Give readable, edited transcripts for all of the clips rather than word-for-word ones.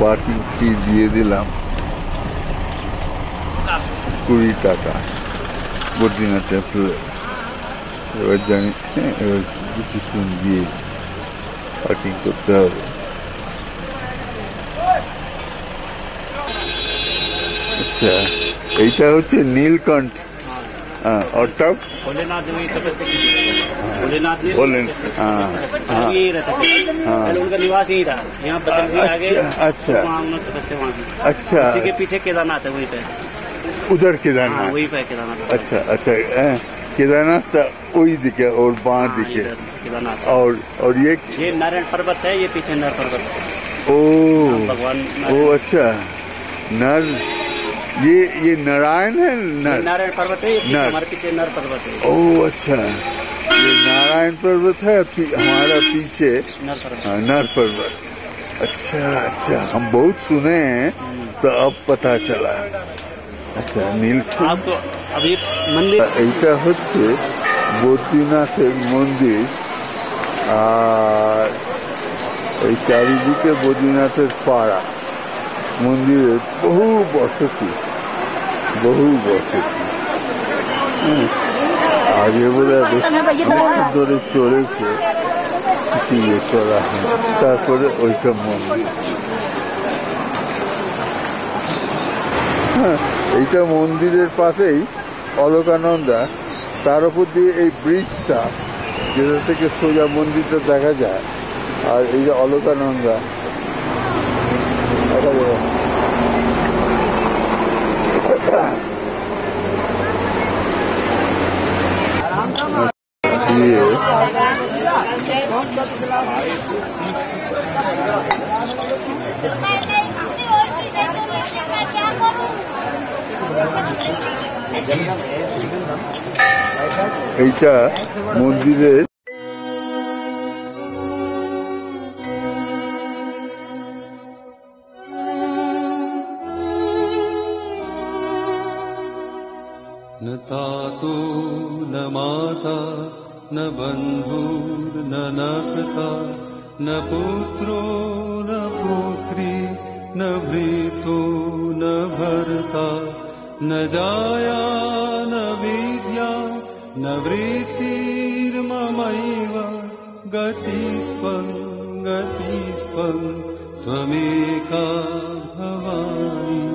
Parking ফি দিয়ে দিলাম 20 টাকা বদ্রীনাথ টেম্পলে। এবার জানি এবার কিছুক্ষণ দিয়ে পার্কিং করতে হবে। अच्छा এইটা হচ্ছে নীলকণ্ঠ और तब भोलेनाथ जी तपस्या की भोलेनाथ जी ये रहता पहले उनका निवास यही था। यहाँ बदल भी आगे अच्छा तपस्या वहाँ की। अच्छा उसी के पीछे केदारनाथ है वहीं पे उधर केदारनाथ वहीं पे केदारनाथ। अच्छा अच्छा केदारनाथ वही दिखे और बाहर दिखे केदारनाथ और ये नारायण पर्वत है। ये पीछे नर पर्वत है। ओ भगवान ओ अच्छा नर ये नारायण है नारायण पर्वत है। हमारे पीछे नर पर्वत है। ओ अच्छा ये नारायण पर्वत है हमारा पीछे नर पर्वत। अच्छा अच्छा हम बहुत सुने हैं तो अब पता चला। अच्छा नीलकंठ आपको अभी मंदिर এইটা হচ্ছে বদ্রীনাথের মন্দির আর এই চারিদিকে বদ্রীনাথের পাড়া। মন্দিরের বহু বসতি আগে বলে ধরে চলেছে কিছু ইয়ে করা হয়। তারপরে ওইটা মন্দির। হ্যাঁ এইটা মন্দিরের পাশেই অলকানন্দা। তার উপর দিয়ে এই ব্রিজটা যেটা থেকে সোজা মন্দিরটা দেখা যায়। আর এই যে অলকানন্দা দেখা যায়। এইটা মন্দিরের न तातु न माता न बन्धुर्न न पिता न पुत्रो न पुत्री न भृतो न भर्ता न जाया न विद्या न वृत्तिर्ममैव गतिस्त्वं त्वमेका भवानि।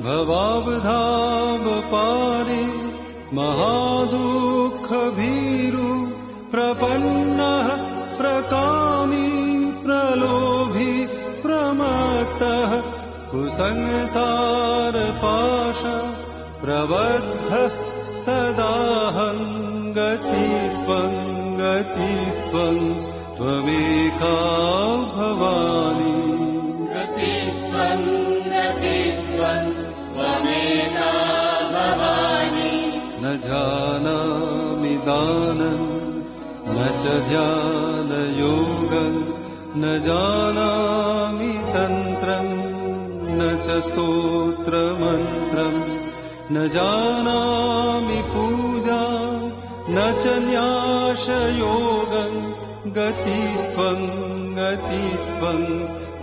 भवावधाव पारे महादुःखभीरु प्रपन्नः प्रकामी प्रलोभी प्रमत्तः कुसंसारपाश प्रबद्धः सदाहं गतिस्त्वं त्वमेका भवानि। गतिस्त्वं त्वमेका भवानि। न जानामि दानं न च ध्यानयोगं न जानामि तन्त्रं न च स्तोत्रमन्त्रं न जानामि पूजा न च न्यासयोगं गतिस्त्वं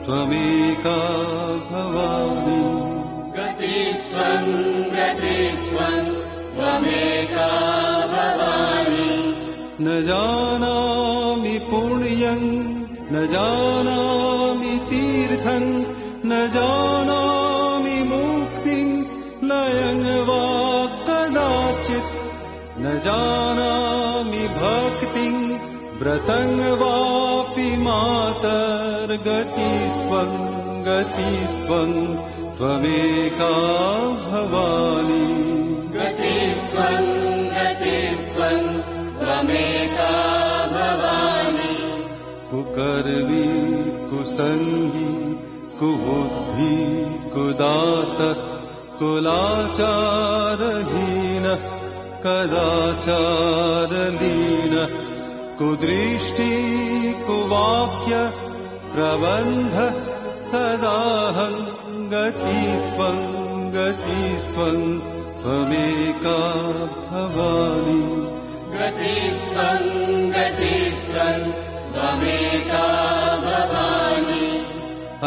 त्वमेका भवानि। गतिस्त्वं त्वमेका भवानि। न जानामि पुण्यं न जानामि तीर्थं न जानामि मुक्तिं लयं वा कदाचित् न जानामि भक्तिं व्रतं वापि मातर्गतिस्त्वं त्वमेका भवानि। गतिस्त्वं त्वमेका भवानि। कुकर्वी कुसंगी कुबुद्धि कुदास कुलाचारहीनः कदाचारलीनः कुदृष्टि कुवाक्य प्रबन्धः सदाहं गतिस्त्वं त्वमेका भवानि गतिस्त्वं त्वमेका भवानि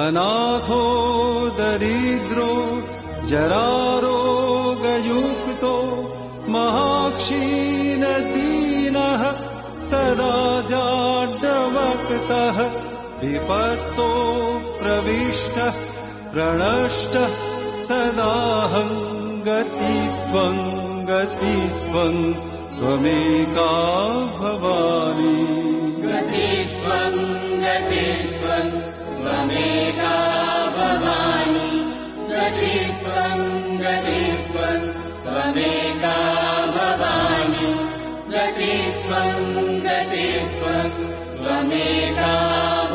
अनाथो दरिद्रो जरारोगयुक्तो महाक्षीणदीनः सदा जाड्यवक्तः विपत्तो प्रविष्टः प्रणष्टः सदाहं गतिस्त्वं त्वमेका भवानि गतिस्त्वं त्वमेका भवानि गतिस्त्वं त्वमेका भवानि गतिस्त्वं त्वमेका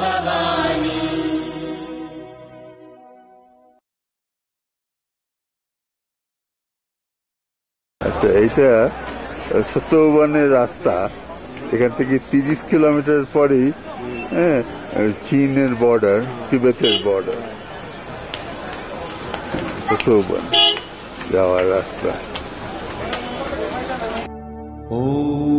भवानि আচ্ছা, এইটা সত্যবনের রাস্তা। এখান থেকে 30 কিলোমিটার পরেই চীনের বর্ডার, তিবেতের বর্ডার, সত্যবন যাওয়ার রাস্তা। ॐ